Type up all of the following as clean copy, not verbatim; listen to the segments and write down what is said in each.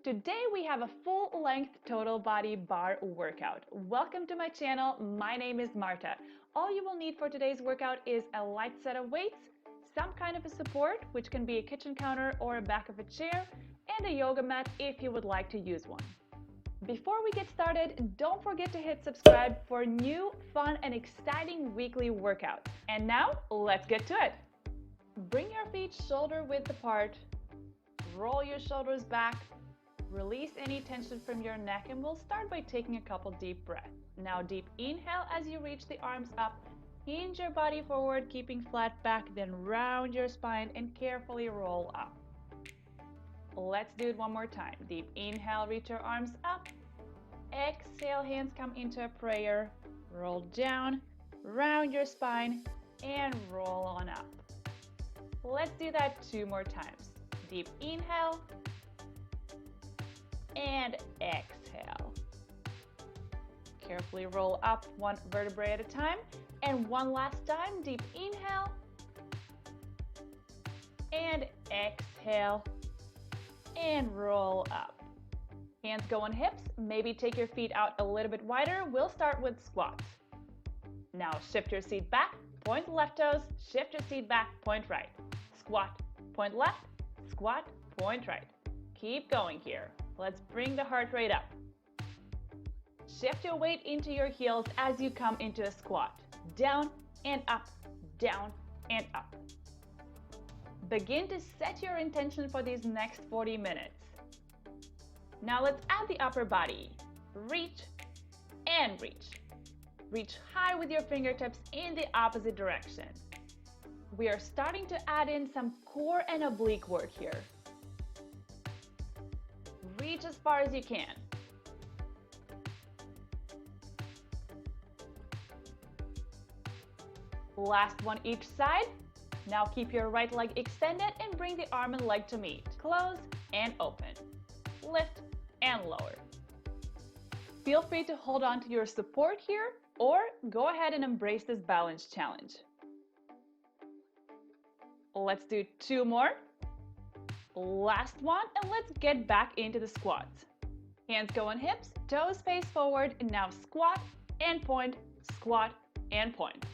Today we have a full-length total body bar workout. Welcome to my channel. My name is Marta. All you will need for today's workout is a light set of weights, some kind of a support, which can be a kitchen counter or a back of a chair, and a yoga mat if you would like to use one. Before we get started, don't forget to hit subscribe for new, fun, and exciting weekly workouts. And now, let's get to it. Bring your feet shoulder width apart, roll your shoulders back, release any tension from your neck, and we'll start by taking a couple deep breaths. Now deep inhale as you reach the arms up, hinge your body forward, keeping flat back, then round your spine and carefully roll up. Let's do it one more time. Deep inhale, reach your arms up. Exhale, hands come into a prayer. Roll down, round your spine, and roll on up. Let's do that 2 more times. Deep inhale and exhale. Carefully roll up 1 vertebrae at a time. And one last time, deep inhale and exhale and roll up. Hands go on hips. Maybe take your feet out a little bit wider. We'll start with squats. Now shift your seat back, point left toes, shift your seat back, point right. Squat, point left, squat, point right. Keep going here. Let's bring the heart rate up. Shift your weight into your heels as you come into a squat. Down and up, down and up. Begin to set your intention for these next 40 minutes. Now let's add the upper body. Reach and reach. Reach high with your fingertips in the opposite direction. We are starting to add in some core and oblique work here. Reach as far as you can. Last one each side. Now keep your right leg extended and bring the arm and leg to meet. Close and open. Lift and lower. Feel free to hold on to your support here or go ahead and embrace this balance challenge. Let's do 2 more. Last one, and let's get back into the squats. Hands go on hips, toes face forward, and now squat and point, squat and point.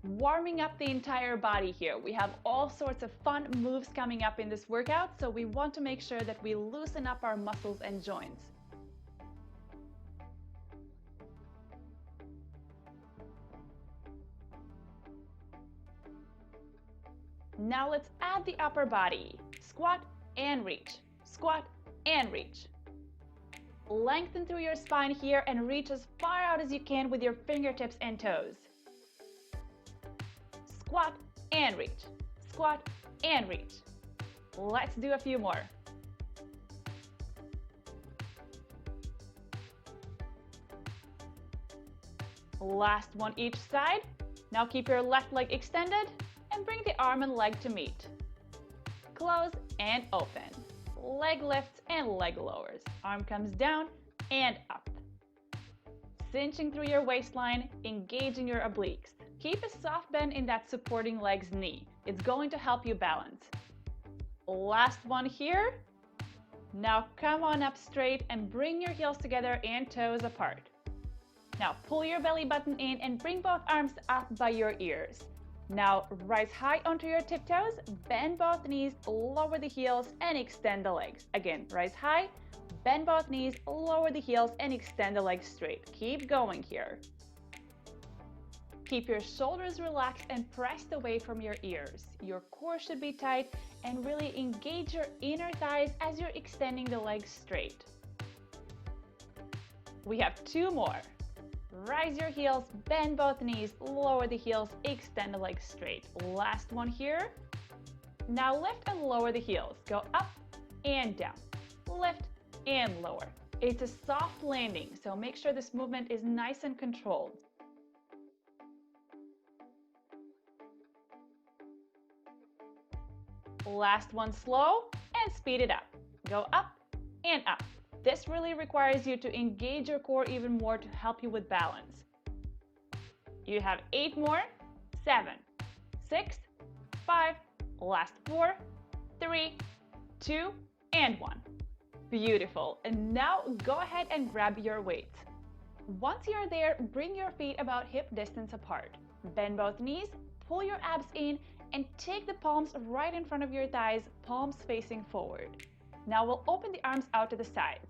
Warming up the entire body here. We have all sorts of fun moves coming up in this workout, so we want to make sure that we loosen up our muscles and joints. Now let's add the upper body. Squat and reach, squat and reach. Lengthen through your spine here and reach as far out as you can with your fingertips and toes. Squat and reach, squat and reach. Let's do a few more. Last one each side. Now keep your left leg extended and bring the arm and leg to meet. Close and open. Leg lifts and leg lowers. Arm comes down and up. Cinching through your waistline, engaging your obliques. Keep a soft bend in that supporting leg's knee. It's going to help you balance. Last one here. Now come on up straight and bring your heels together and toes apart. Now pull your belly button in and bring both arms up by your ears. Now rise high onto your tiptoes, bend both knees, lower the heels, and extend the legs. Again, rise high, bend both knees, lower the heels, and extend the legs straight. Keep going here. Keep your shoulders relaxed and pressed away from your ears. Your core should be tight and really engage your inner thighs as you're extending the legs straight. We have 2 more. Rise your heels, bend both knees, lower the heels, extend the legs straight. Last one here. Now lift and lower the heels. Go up and down. Lift and lower. It's a soft landing, so make sure this movement is nice and controlled. Last one slow and speed it up. Go up and up. This really requires you to engage your core even more to help you with balance. You have 8 more. 7, 6, 5, last 4, 3, 2, and 1. Beautiful. And now go ahead and grab your weights. Once you're there, bring your feet about hip distance apart. Bend both knees, pull your abs in, and take the palms right in front of your thighs, palms facing forward. Now we'll open the arms out to the sides.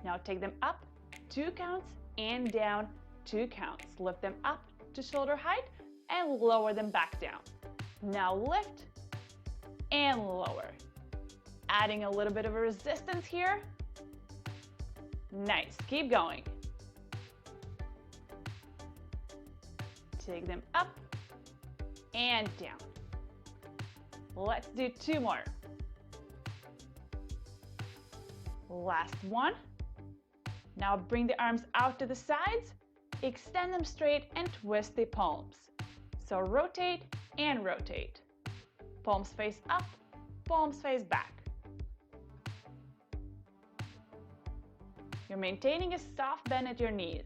Now take them up, 2 counts, and down, 2 counts. Lift them up to shoulder height and lower them back down. Now lift and lower. Adding a little bit of a resistance here. Nice, keep going. Take them up and down. Let's do 2 more. Last one. Now bring the arms out to the sides, extend them straight and twist the palms. So rotate and rotate. Palms face up, palms face back. You're maintaining a soft bend at your knees.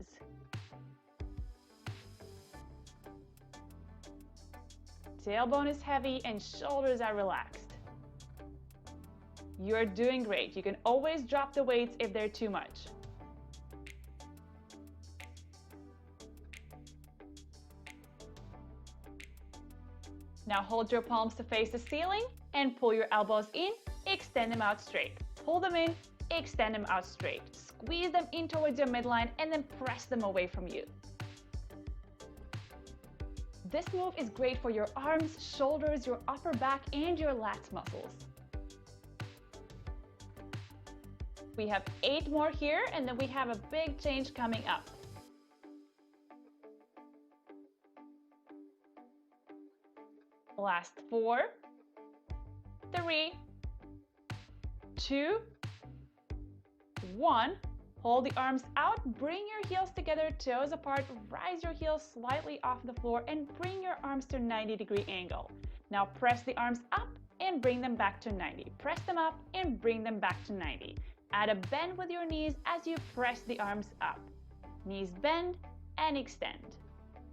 Tailbone is heavy and shoulders are relaxed. You're doing great. You can always drop the weights if they're too much. Now hold your palms to face the ceiling and pull your elbows in, extend them out straight. Pull them in, extend them out straight. Squeeze them in towards your midline and then press them away from you. This move is great for your arms, shoulders, your upper back, and your lats muscles. We have 8 more here, and then we have a big change coming up. Last 4, 3, 2, 1. Hold the arms out, bring your heels together, toes apart, rise your heels slightly off the floor and bring your arms to a 90-degree angle. Now press the arms up and bring them back to 90. Press them up and bring them back to 90. Add a bend with your knees as you press the arms up. Knees bend and extend.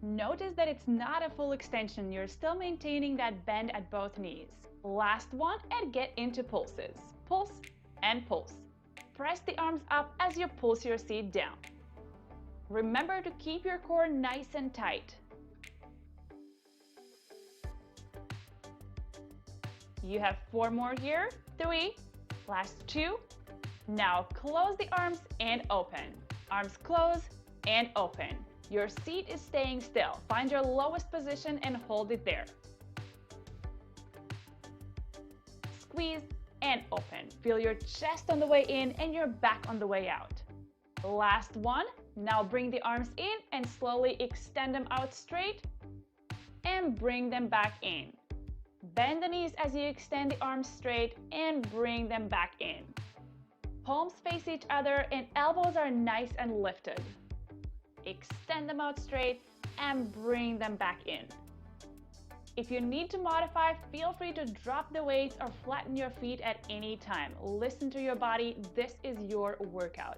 Notice that it's not a full extension, you're still maintaining that bend at both knees. Last one, and get into pulses. Pulse and pulse. Press the arms up as you pulse your seat down. Remember to keep your core nice and tight. You have 4 more here, 3, last 2. Now close the arms and open. Arms close and open. Your seat is staying still. Find your lowest position and hold it there. Squeeze and open. Feel your chest on the way in and your back on the way out. Last one. Now bring the arms in and slowly extend them out straight and bring them back in. Bend the knees as you extend the arms straight and bring them back in. Palms face each other and elbows are nice and lifted. Extend them out straight and bring them back in. If you need to modify, feel free to drop the weights or flatten your feet at any time. Listen to your body. This is your workout.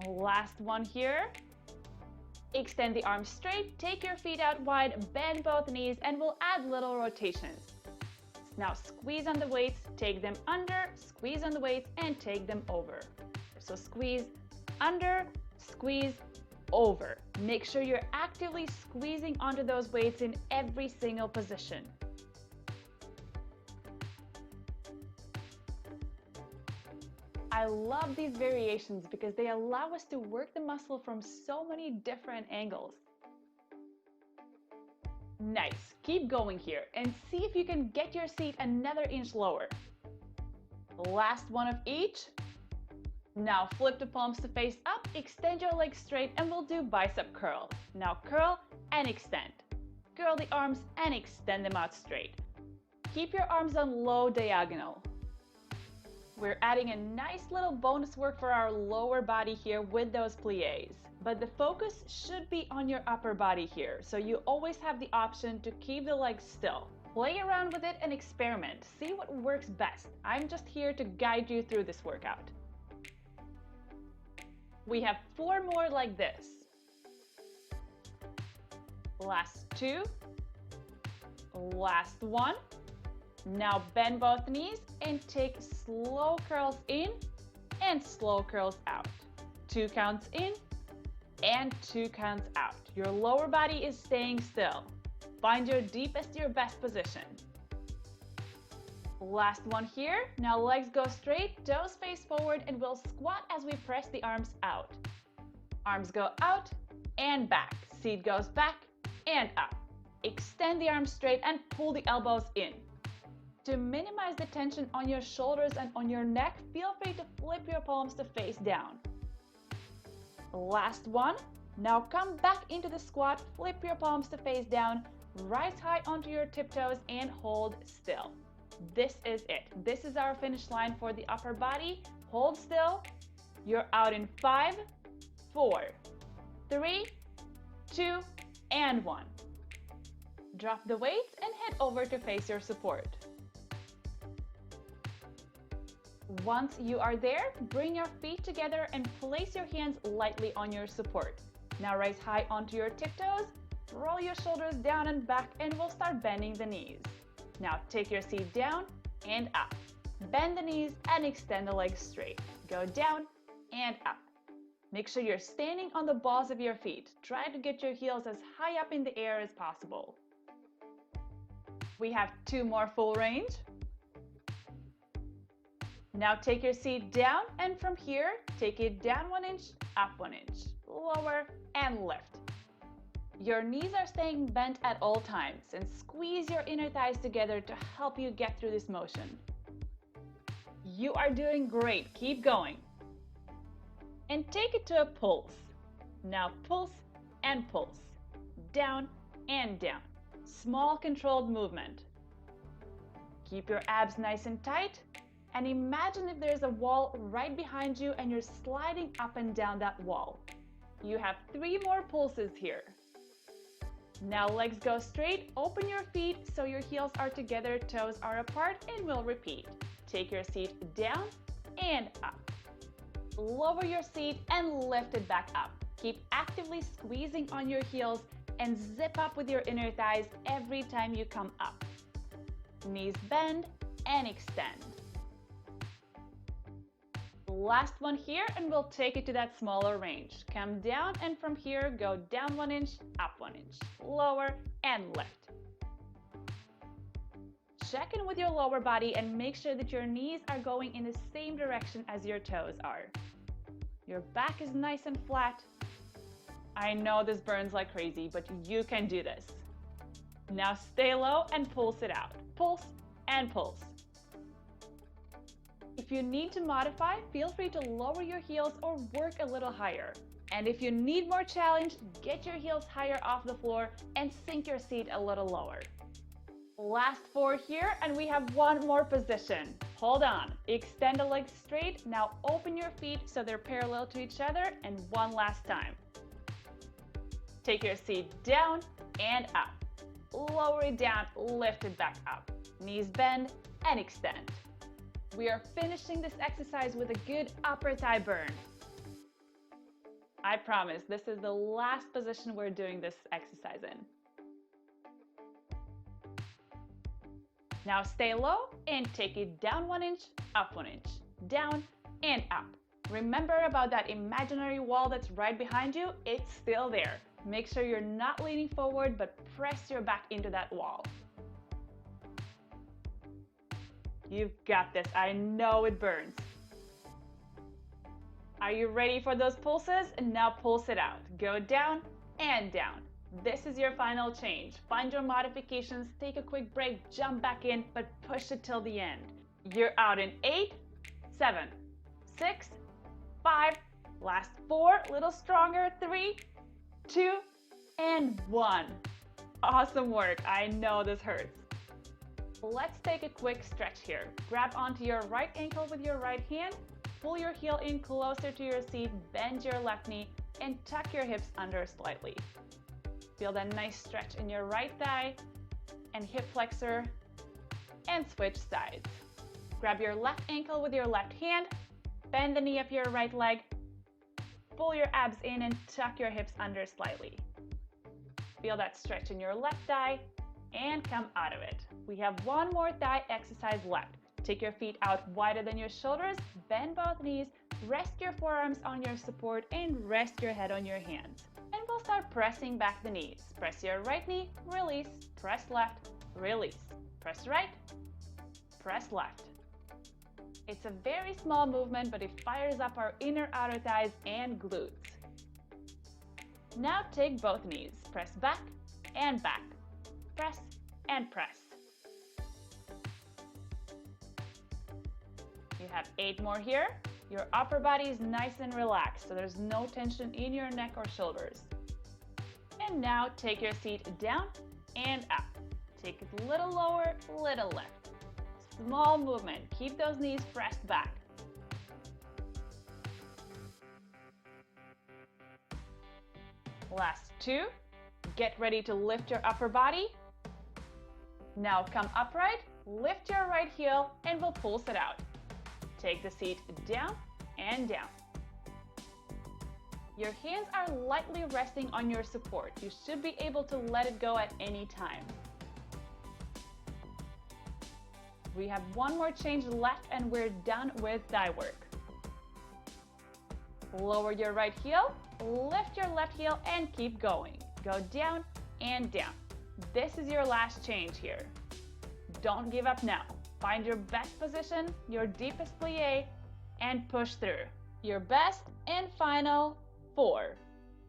Last one here. Extend the arms straight, take your feet out wide, bend both knees, and we'll add little rotations. Now squeeze on the weights, take them under, squeeze on the weights, and take them over. So squeeze under, squeeze over. Make sure you're actively squeezing onto those weights in every single position. I love these variations because they allow us to work the muscle from so many different angles. Nice, keep going here and see if you can get your seat another inch lower. Last one of each. Now flip the palms to face up, extend your legs straight, and we'll do bicep curl. Now curl and extend. Curl the arms and extend them out straight. Keep your arms on low diagonal. We're adding a nice little bonus work for our lower body here with those pliés. But the focus should be on your upper body here, so you always have the option to keep the legs still. Play around with it and experiment. See what works best. I'm just here to guide you through this workout. We have 4 more like this. Last 2. Last one. Now bend both knees and take slow curls in and slow curls out. 2 counts in and 2 counts out. Your lower body is staying still. Find your deepest, your best position. Last one here. Now legs go straight, toes face forward, and we'll squat as we press the arms out. Arms go out and back. Seat goes back and up. Extend the arms straight and pull the elbows in. To minimize the tension on your shoulders and on your neck, feel free to flip your palms to face down. Last one. Now come back into the squat, flip your palms to face down, rise high onto your tiptoes and hold still. This is it. This is our finish line for the upper body. Hold still. You're out in 5, 4, 3, 2, and 1. Drop the weights and head over to face your support. Once you are there, bring your feet together and place your hands lightly on your support. Now rise high onto your tiptoes, roll your shoulders down and back, and we'll start bending the knees. Now take your seat down and up. Bend the knees and extend the legs straight. Go down and up. Make sure you're standing on the balls of your feet. Try to get your heels as high up in the air as possible. We have 2 more full range. Now take your seat down, and from here, take it down 1 inch, up 1 inch, lower and lift. Your knees are staying bent at all times, and squeeze your inner thighs together to help you get through this motion. You are doing great. Keep going. And take it to a pulse. Now pulse and pulse. Down and down. Small controlled movement. Keep your abs nice and tight. And imagine if there's a wall right behind you and you're sliding up and down that wall. You have 3 more pulses here. Now legs go straight, open your feet so your heels are together, toes are apart, and we'll repeat. Take your seat down and up. Lower your seat and lift it back up. Keep actively squeezing on your heels and zip up with your inner thighs every time you come up. Knees bend and extend. Last one here, and we'll take it to that smaller range. Come down, and from here, go down 1 inch, up 1 inch, lower and lift. Check in with your lower body and make sure that your knees are going in the same direction as your toes are. Your back is nice and flat. I know this burns like crazy, but you can do this. Now stay low and pulse it out. Pulse and pulse. If you need to modify, feel free to lower your heels or work a little higher. And if you need more challenge, get your heels higher off the floor and sink your seat a little lower. Last 4 here, and we have 1 more position. Hold on. Extend the legs straight. Now open your feet so they're parallel to each other, and 1 last time. Take your seat down and up. Lower it down, lift it back up. Knees bend and extend. We are finishing this exercise with a good upper thigh burn. I promise this is the last position we're doing this exercise in. Now stay low and take it down 1 inch, up 1 inch, down and up. Remember about that imaginary wall that's right behind you? It's still there. Make sure you're not leaning forward, but press your back into that wall. You've got this. I know it burns. Are you ready for those pulses? And now pulse it out. Go down and down. This is your final change. Find your modifications, take a quick break, jump back in, but push it till the end. You're out in 8, 7, 6, 5, last 4, a little stronger, 3, 2, and 1. Awesome work. I know this hurts. Let's take a quick stretch here. Grab onto your right ankle with your right hand, pull your heel in closer to your seat, bend your left knee, and tuck your hips under slightly. Feel that nice stretch in your right thigh and hip flexor, and switch sides. Grab your left ankle with your left hand, bend the knee of your right leg, pull your abs in and tuck your hips under slightly. Feel that stretch in your left thigh and come out of it. We have one more thigh exercise left. Take your feet out wider than your shoulders, bend both knees, rest your forearms on your support, and rest your head on your hands. And we'll start pressing back the knees. Press your right knee, release, press left, release, press right, press left. It's a very small movement, but it fires up our inner outer thighs and glutes. Now take both knees, press back and back, press and press. You have 8 more here. Your upper body is nice and relaxed, so there's no tension in your neck or shoulders. And now take your seat down and up. Take it a little lower, little left. Small movement. Keep those knees pressed back. Last 2. Get ready to lift your upper body. Now come upright, lift your right heel, and we'll pulse it out. Take the seat down and down. Your hands are lightly resting on your support. You should be able to let it go at any time. We have one more change left and we're done with thigh work. Lower your right heel, lift your left heel, and keep going. Go down and down. This is your last change here. Don't give up now. Find your best position, your deepest plie, and push through. Your best and final 4,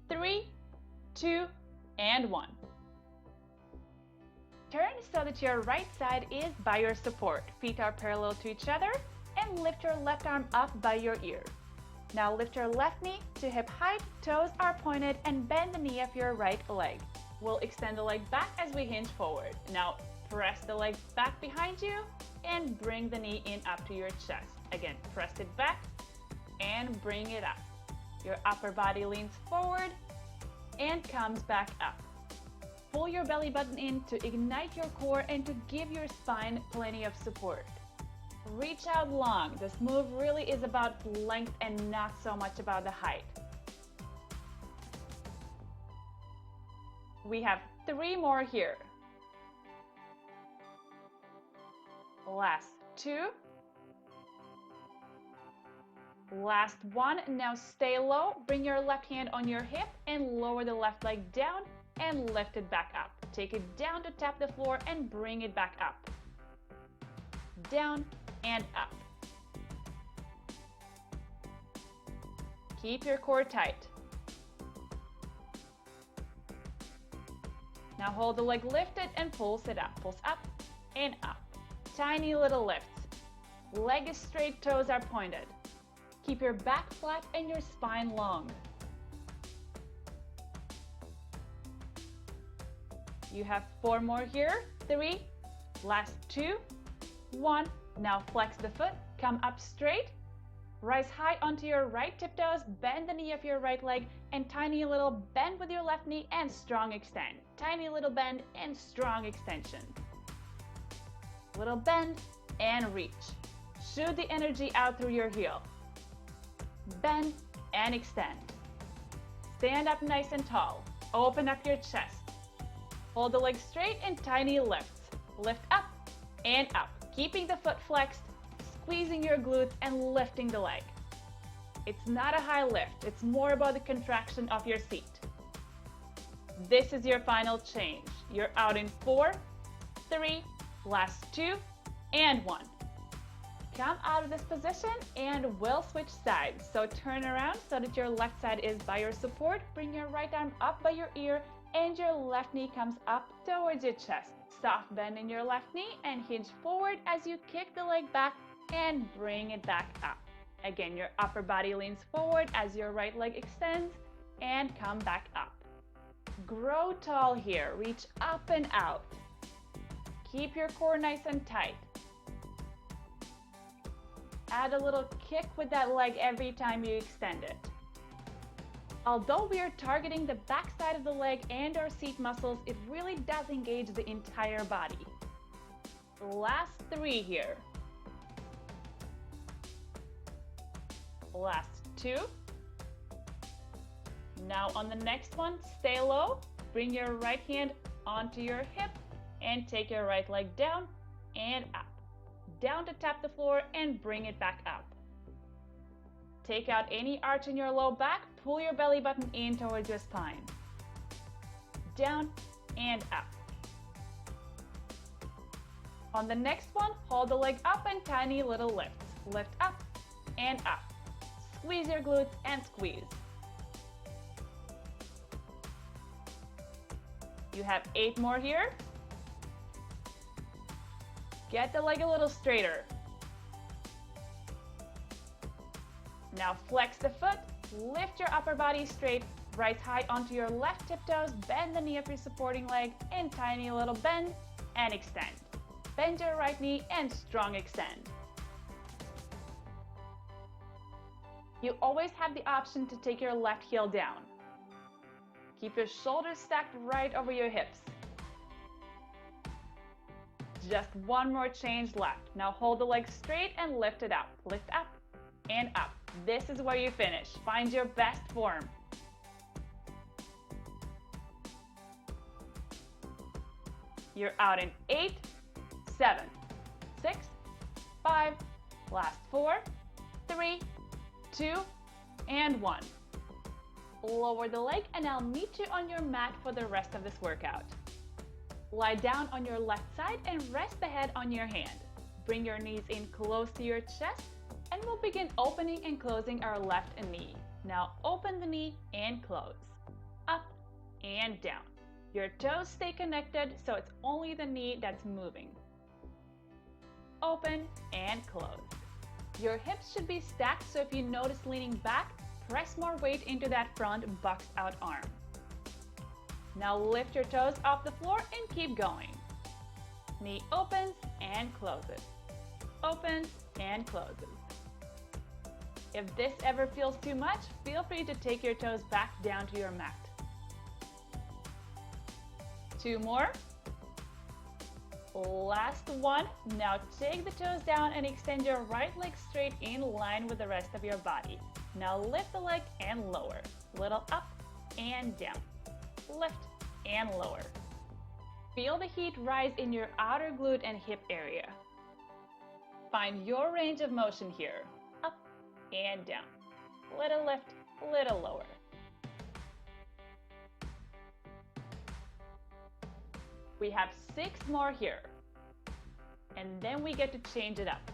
3, 2, and 1. Turn so that your right side is by your support. Feet are parallel to each other, and lift your left arm up by your ear. Now lift your left knee to hip height, toes are pointed, and bend the knee of your right leg. We'll extend the leg back as we hinge forward. Now press the leg back behind you and bring the knee in up to your chest. Again, press it back and bring it up. Your upper body leans forward and comes back up. Pull your belly button in to ignite your core and to give your spine plenty of support. Reach out long. This move really is about length and not so much about the height. We have 3 more here. Last 2. Last 1. Now stay low. Bring your left hand on your hip and lower the left leg down and lift it back up. Take it down to tap the floor and bring it back up. Down and up. Keep your core tight. Now hold the leg lifted and pulse it up. Pulse up and up. Tiny little lifts. Leg is straight, toes are pointed. Keep your back flat and your spine long. You have 4 more here. 3, last 2, 1. Now flex the foot, come up straight, rise high onto your right tiptoes, bend the knee of your right leg, and tiny little bend with your left knee and strong extend. Tiny little bend and strong extension. Little bend and reach. Shoot the energy out through your heel. Bend and extend. Stand up nice and tall. Open up your chest. Hold the leg straight and tiny lifts. Lift up and up, keeping the foot flexed, squeezing your glutes and lifting the leg. It's not a high lift, it's more about the contraction of your seat. This is your final change. You're out in 4, 3, last 2, and 1. Come out of this position and we'll switch sides. So turn around so that your left side is by your support. Bring your right arm up by your ear and your left knee comes up towards your chest. Soft bend in your left knee and hinge forward as you kick the leg back and bring it back up. Again, your upper body leans forward as your right leg extends and come back up. Grow tall here. Reach up and out. Keep your core nice and tight. Add a little kick with that leg every time you extend it. Although we are targeting the back side of the leg and our seat muscles, it really does engage the entire body. Last 3 here. Last 2. Now on the next one, stay low. Bring your right hand onto your hip and take your right leg down and up. Down to tap the floor and bring it back up. Take out any arch in your low back, pull your belly button in towards your spine. Down and up. On the next one, hold the leg up and tiny little lifts. Lift up and up. Squeeze your glutes and squeeze. You have 8 more here. Get the leg a little straighter. Now flex the foot, lift your upper body straight, rise high onto your left tiptoes, bend the knee of your supporting leg, and tiny little bend and extend. Bend your right knee and strong extend. You always have the option to take your left heel down. Keep your shoulders stacked right over your hips. Just one more change left. Now hold the leg straight and lift it up. Lift up and up. This is where you finish. Find your best form. You're out in 8, 7, 6, 5, last 4, 3, 2, and 1. Lower the leg and I'll meet you on your mat for the rest of this workout. Lie down on your left side and rest the head on your hand. Bring your knees in close to your chest and we'll begin opening and closing our left knee. Now open the knee and close. Up and down. Your toes stay connected so it's only the knee that's moving. Open and close. Your hips should be stacked, so if you notice leaning back, press more weight into that front boxed out arm. Now lift your toes off the floor and keep going. Knee opens and closes. Opens and closes. If this ever feels too much, feel free to take your toes back down to your mat. 2 more. Last one. Now take the toes down and extend your right leg straight in line with the rest of your body. Now lift the leg and lower. Little up and down. Lift and lower. Feel the heat rise in your outer glute and hip area. Find your range of motion here. Up and down. Little lift, little lower. We have 6 more here. And then we get to change it up.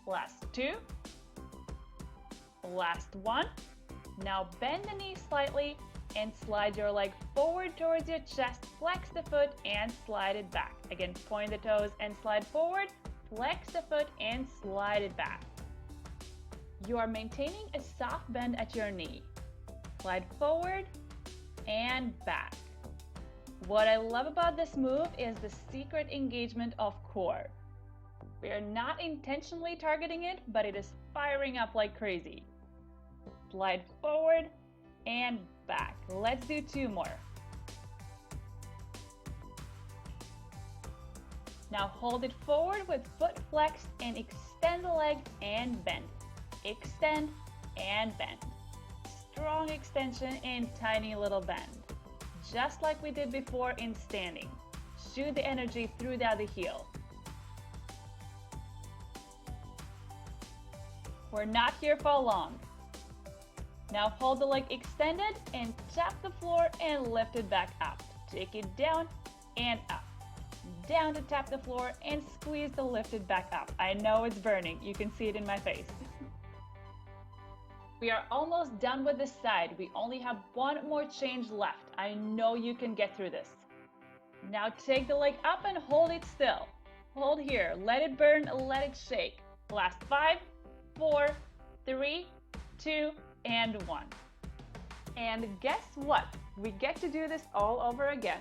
Last 2. Last 1. Now bend the knee slightly and slide your leg forward towards your chest. Flex the foot and slide it back. Again, point the toes and slide forward. Flex the foot and slide it back. You are maintaining a soft bend at your knee. Slide forward and back. What I love about this move is the secret engagement of core. We are not intentionally targeting it, but it is firing up like crazy. Slide forward and back. Let's do 2 more. Now hold it forward with foot flexed and extend the leg and bend. Extend and bend. Strong extension and tiny little bend. Just like we did before in standing. Shoot the energy through the other heel. We're not here for long. Now hold the leg extended and tap the floor and lift it back up. Take it down and up. Down to tap the floor and squeeze the lifted back up. I know it's burning. You can see it in my face. We are almost done with this side. We only have 1 more change left. I know you can get through this. Now take the leg up and hold it still. Hold here. Let it burn. Let it shake. Last 5, 4, 3, 2, and 1. And guess what? We get to do this all over again.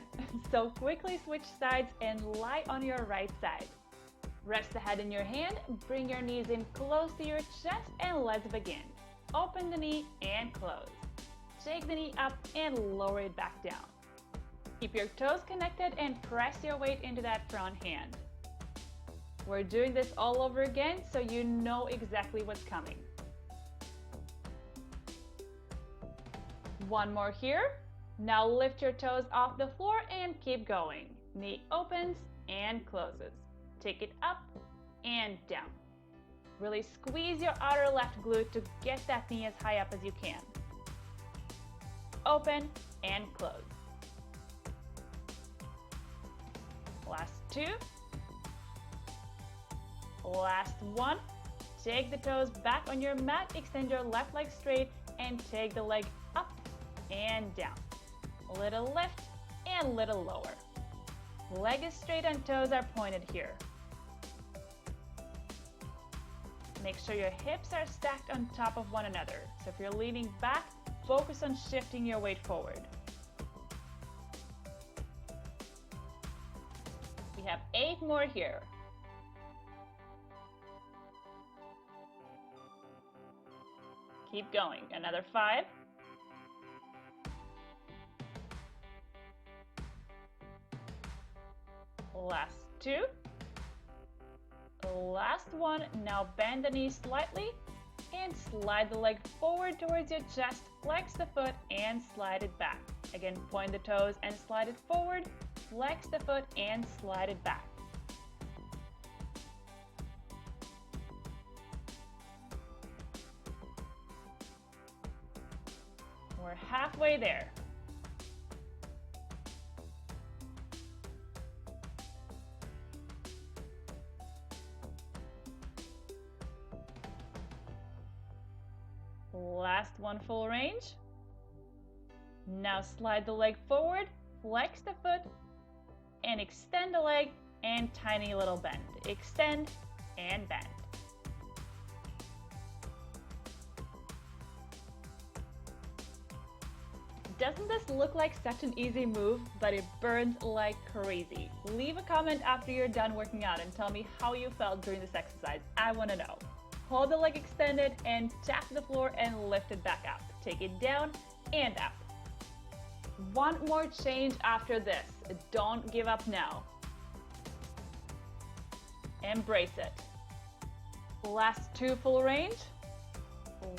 So quickly switch sides and lie on your right side. Rest the head in your hand, bring your knees in close to your chest, and let's begin. Open the knee and close. Take the knee up and lower it back down. Keep your toes connected and press your weight into that front hand. We're doing this all over again so you know exactly what's coming. 1 more here. Now lift your toes off the floor and keep going. Knee opens and closes. Take it up and down. Really squeeze your outer left glute to get that knee as high up as you can. Open and close. Last two. Last one. Take the toes back on your mat, extend your left leg straight, and take the leg up and down. Little lift and little lower. Leg is straight and toes are pointed here. Make sure your hips are stacked on top of one another. So if you're leaning back, focus on shifting your weight forward. We have 8 more here. Keep going. Another 5. Last 2. Last one. Now bend the knee slightly and slide the leg forward towards your chest. Flex the foot and slide it back. Again, point the toes and slide it forward. Flex the foot and slide it back. We're halfway there. Last one, full range. Now slide the leg forward, flex the foot, and extend the leg and tiny little bend. Extend and bend. Doesn't this look like such an easy move, but it burns like crazy? Leave a comment after you're done working out and tell me how you felt during this exercise. I want to know. Hold the leg extended and tap the floor and lift it back up. Take it down and up. One more change after this. Don't give up now. Embrace it. Last 2 full range.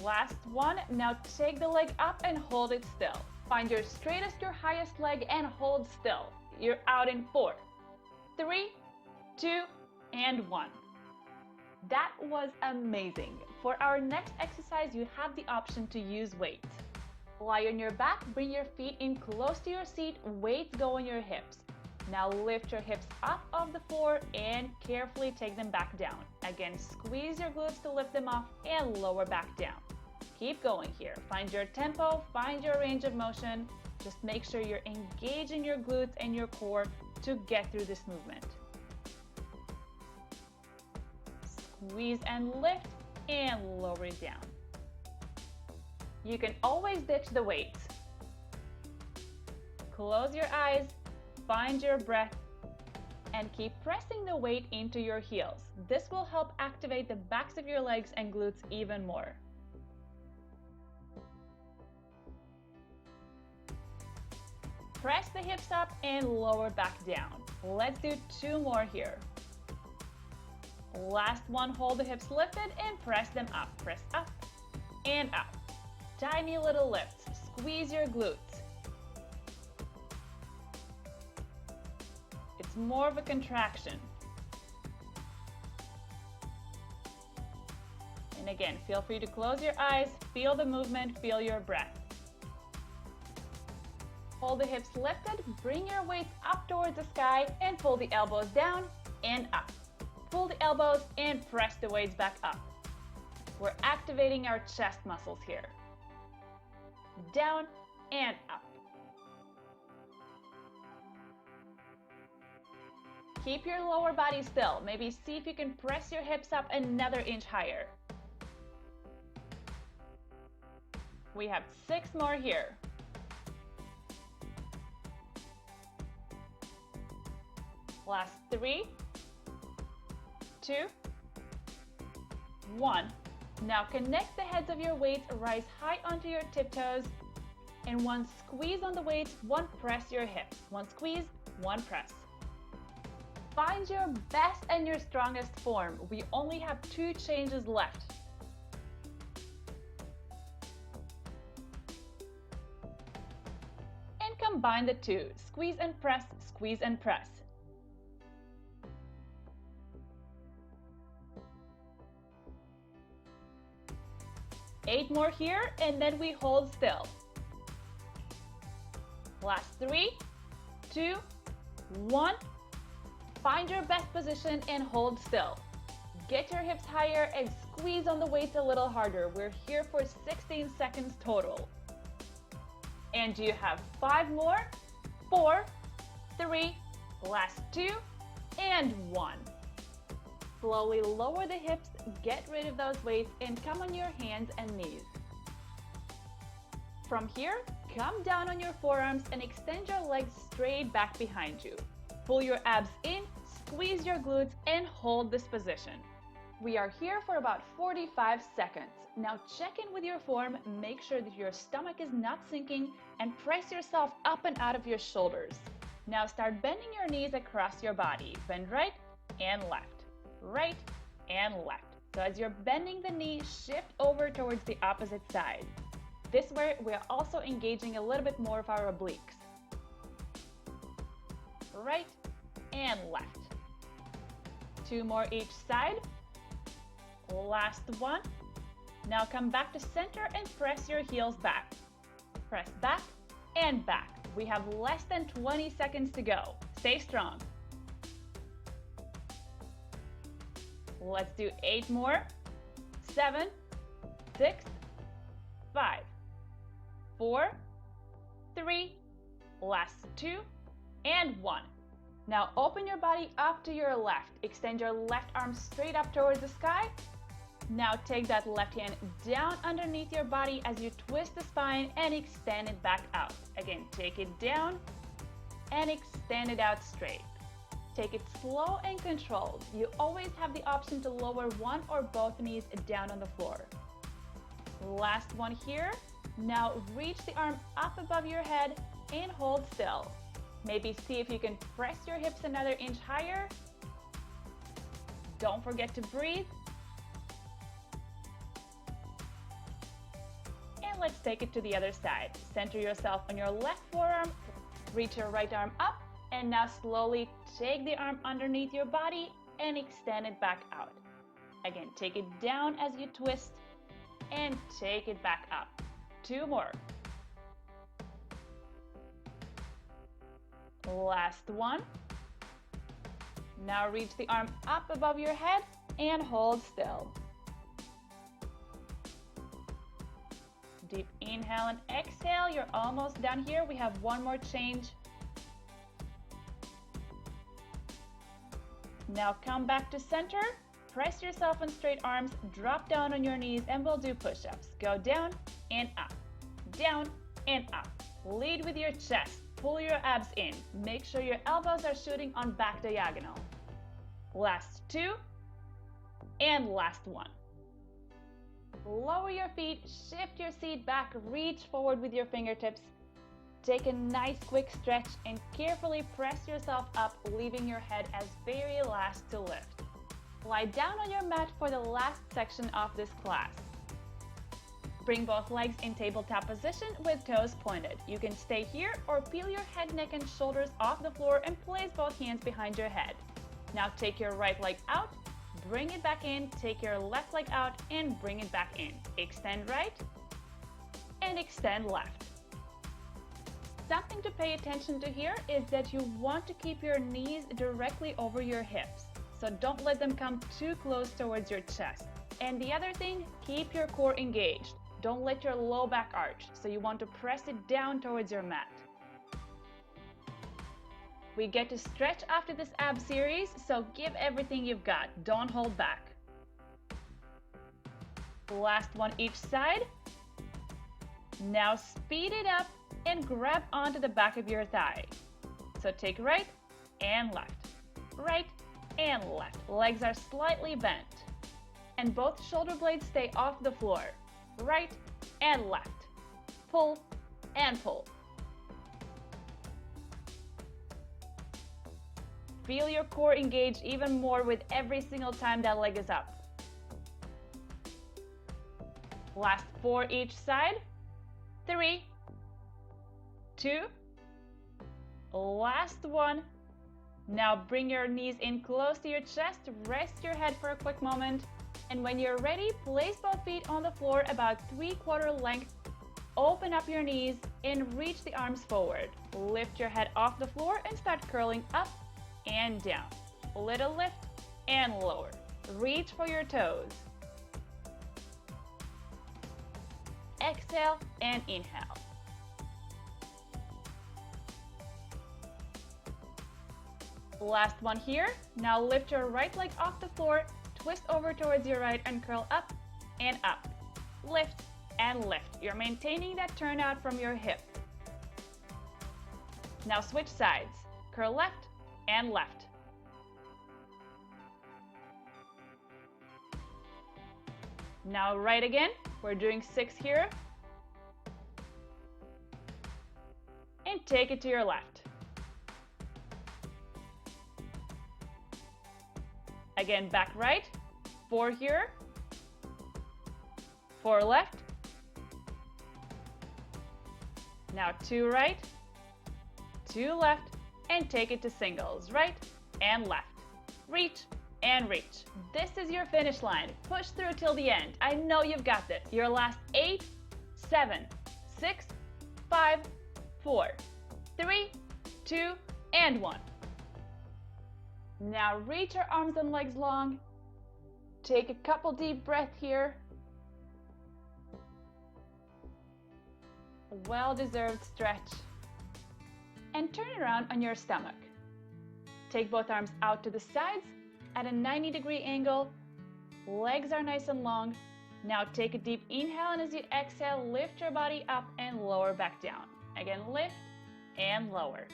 Last one. Now take the leg up and hold it still. Find your straightest, your highest leg and hold still. You're out in 4, 3, 2, and 1. That was amazing. For our next exercise, you have the option to use weights. Lie on your back, bring your feet in close to your seat, weights go on your hips. Now lift your hips up off the floor and carefully take them back down. Again, squeeze your glutes to lift them off and lower back down. Keep going here. Find your tempo, find your range of motion. Just make sure you're engaging your glutes and your core to get through this movement. Squeeze and lift and lower it down. You can always ditch the weights. Close your eyes, find your breath, and keep pressing the weight into your heels. This will help activate the backs of your legs and glutes even more. Press the hips up and lower back down. Let's do 2 more here. Last one, hold the hips lifted and press them up. Press up and up. Tiny little lifts. Squeeze your glutes. It's more of a contraction. And again, feel free to close your eyes, feel the movement, feel your breath. Hold the hips lifted, bring your weights up towards the sky and pull the elbows down and up. Pull the elbows and press the weights back up. We're activating our chest muscles here. Down and up. Keep your lower body still. Maybe see if you can press your hips up another inch higher. We have 6 more here. Last 3, 2, 1. Now connect the heads of your weights, rise high onto your tiptoes, and 1 squeeze on the weights, 1 press your hips. 1 squeeze, 1 press. Find your best and your strongest form. We only have 2 changes left. And combine the two. Squeeze and press, squeeze and press. 8 more here, and then we hold still. Last 3, 2, 1. Find your best position and hold still. Get your hips higher and squeeze on the weights a little harder. We're here for 16 seconds total. And you have 5 more, 4, 3, last 2, and 1. Slowly lower the hips, get rid of those weights, and come on your hands and knees. From here, come down on your forearms and extend your legs straight back behind you. Pull your abs in, squeeze your glutes, and hold this position. We are here for about 45 seconds. Now check in with your form, make sure that your stomach is not sinking, and press yourself up and out of your shoulders. Now start bending your knees across your body. Bend right and left, right and left. So as you're bending the knee, shift over towards the opposite side. This way, we're also engaging a little bit more of our obliques. Right and left. 2 more each side. Last one. Now come back to center and press your heels back. Press back and back. We have less than 20 seconds to go. Stay strong. Let's do 8 more. 7, 6, 5, 4, 3, last 2, and 1. Now open your body up to your left. Extend your left arm straight up towards the sky. Now take that left hand down underneath your body as you twist the spine and extend it back out. Again, take it down and extend it out straight. Take it slow and controlled. You always have the option to lower one or both knees down on the floor. Last one here. Now reach the arm up above your head and hold still. Maybe see if you can press your hips another inch higher. Don't forget to breathe. And let's take it to the other side. Center yourself on your left forearm, reach your right arm up, and now slowly take the arm underneath your body and extend it back out. Again, take it down as you twist and take it back up. 2 more. Last one. Now reach the arm up above your head and hold still. Deep inhale and exhale. You're almost done here. We have one more change. Now come back to center. Press yourself on straight arms, drop down on your knees, and we'll do push-ups. Go down and up, down and up. Lead with your chest. Pull your abs in. Make sure your elbows are shooting on back diagonal. Last 2 and last 1. Lower your feet, shift your seat back, reach forward with your fingertips. Take a nice quick stretch and carefully press yourself up, leaving your head as very last to lift. Lie down on your mat for the last section of this class. Bring both legs in tabletop position with toes pointed. You can stay here or peel your head, neck, and shoulders off the floor and place both hands behind your head. Now take your right leg out, bring it back in, take your left leg out and bring it back in. Extend right and extend left. Something to pay attention to here is that you want to keep your knees directly over your hips. So don't let them come too close towards your chest. And the other thing, keep your core engaged. Don't let your low back arch. So you want to press it down towards your mat. We get to stretch after this ab series, so give everything you've got. Don't hold back. Last one each side. Now speed it up and grab onto the back of your thigh. So take right and left, right and left. Legs are slightly bent. And both shoulder blades stay off the floor. Right and left. Pull and pull. Feel your core engage even more with every single time that leg is up. Last 4 each side. 3, 2, Last one. Now bring your knees in close to your chest, rest your head for a quick moment, and when you're ready, place both feet on the floor about 3/4 length. Open up your knees and reach the arms forward. Lift your head off the floor and start curling up and down. Little lift and lower. Reach for your toes. Exhale and inhale. Last one here. Now lift your right leg off the floor, twist over towards your right and curl up and up. Lift and lift. You're maintaining that turnout from your hip. Now switch sides. Curl left and left. Now right again. We're doing 6 here. And take it to your left. Again, back right. 4 here. 4 left. Now 2 right, 2 left, and take it to singles, right and left. Reach and reach. This is your finish line. Push through till the end. I know you've got this. Your last 8, 7, 6, 5, 4, 3, 2, and 1. Now reach your arms and legs long. Take a couple deep breaths here. A well-deserved stretch. And turn around on your stomach. Take both arms out to the sides at a 90-degree angle. Legs are nice and long. Now take a deep inhale, and as you exhale, lift your body up and lower back down. Again, lift and lower.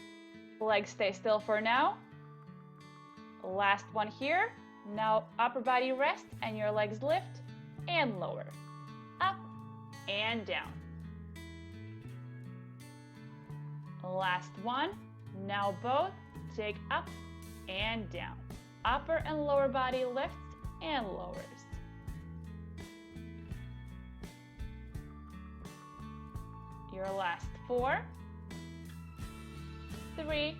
Legs stay still for now. Last one here. Now upper body rest and your legs lift and lower. Up and down. Last one. Now both. Take up and down. Upper and lower body lifts and lowers. Your last 4, 3,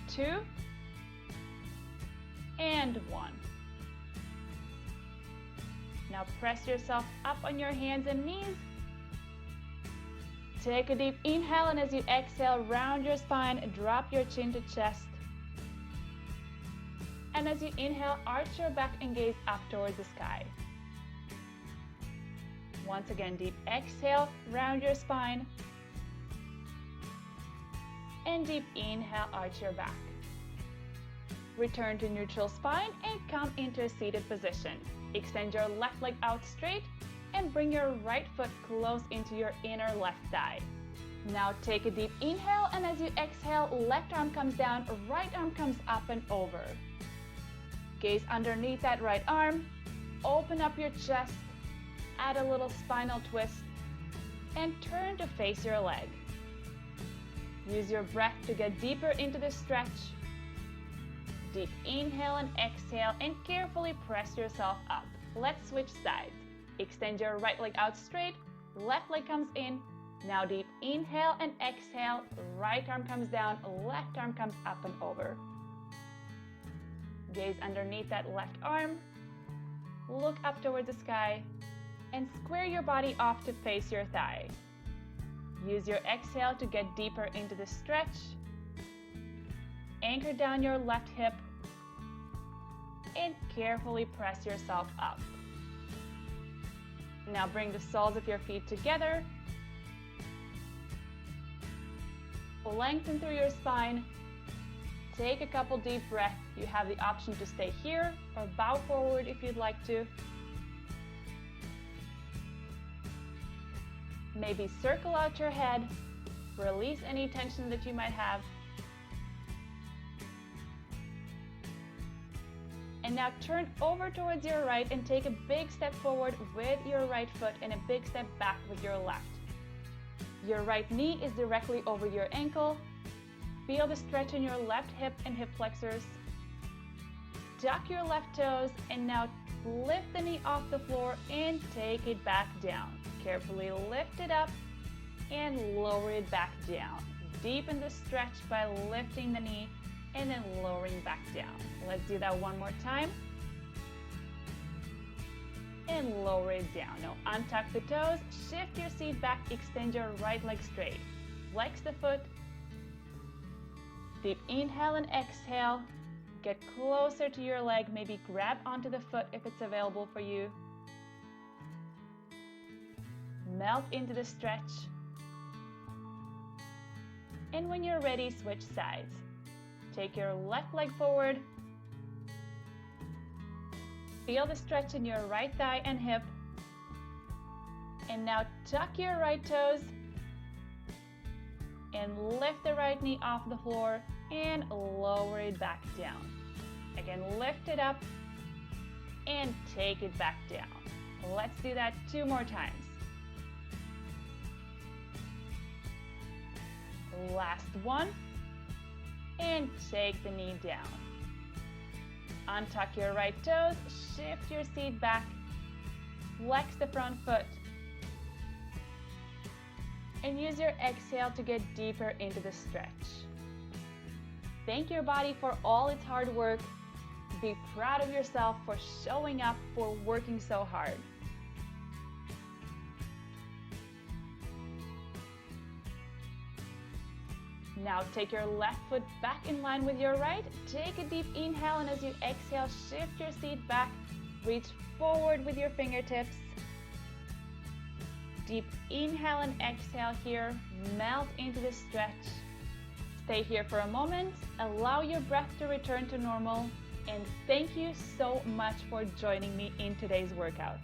2, and 1. Now press yourself up on your hands and knees. Take a deep inhale, and as you exhale, round your spine, drop your chin to chest. And as you inhale, arch your back and gaze up towards the sky. Once again, deep exhale, round your spine. And deep inhale, arch your back. Return to neutral spine and come into a seated position. Extend your left leg out straight and bring your right foot close into your inner left thigh. Now take a deep inhale, and as you exhale, left arm comes down, right arm comes up and over. Gaze underneath that right arm, open up your chest, add a little spinal twist, and turn to face your leg. Use your breath to get deeper into the stretch. Deep inhale and exhale, and carefully press yourself up. Let's switch sides. Extend your right leg out straight, left leg comes in. Now deep inhale and exhale, right arm comes down, left arm comes up and over. Gaze underneath that left arm, look up towards the sky, and square your body off to face your thigh. Use your exhale to get deeper into the stretch. Anchor down your left hip, and carefully press yourself up. Now bring the soles of your feet together. Lengthen through your spine. Take a couple deep breaths. You have the option to stay here or bow forward if you'd like to. Maybe circle out your head. Release any tension that you might have. And now turn over towards your right and take a big step forward with your right foot and a big step back with your left. Your right knee is directly over your ankle. Feel the stretch in your left hip and hip flexors. Tuck your left toes, and now lift the knee off the floor and take it back down. Carefully lift it up and lower it back down. deepen the stretch by lifting the knee and then lowering back down. Let's do that one more time. And lower it down. Now untuck the toes, shift your seat back, extend your right leg straight. Flex the foot. Deep inhale and exhale. Get closer to your leg, maybe grab onto the foot if it's available for you. Melt into the stretch. And when you're ready, switch sides. Take your left leg forward. Feel the stretch in your right thigh and hip. And now tuck your right toes and lift the right knee off the floor and lower it back down. Again, lift it up and take it back down. Let's do that 2 more times. Last one. And take the knee down. Untuck your right toes, shift your seat back, flex the front foot, and use your exhale to get deeper into the stretch. Thank your body for all its hard work. Be proud of yourself for showing up, for working so hard. Now take your left foot back in line with your right. Take a deep inhale, and as you exhale, shift your seat back. Reach forward with your fingertips. Deep inhale and exhale here. Melt into the stretch. Stay here for a moment. Allow your breath to return to normal. And thank you so much for joining me in today's workout.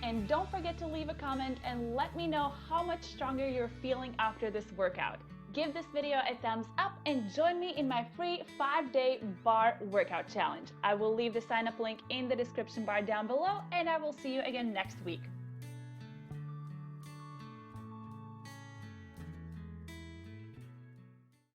And don't forget to leave a comment and let me know how much stronger you're feeling after this workout. Give this video a thumbs up and join me in my free 5-day bar workout challenge. I will leave the sign up link in the description bar down below, and I will see you again next week.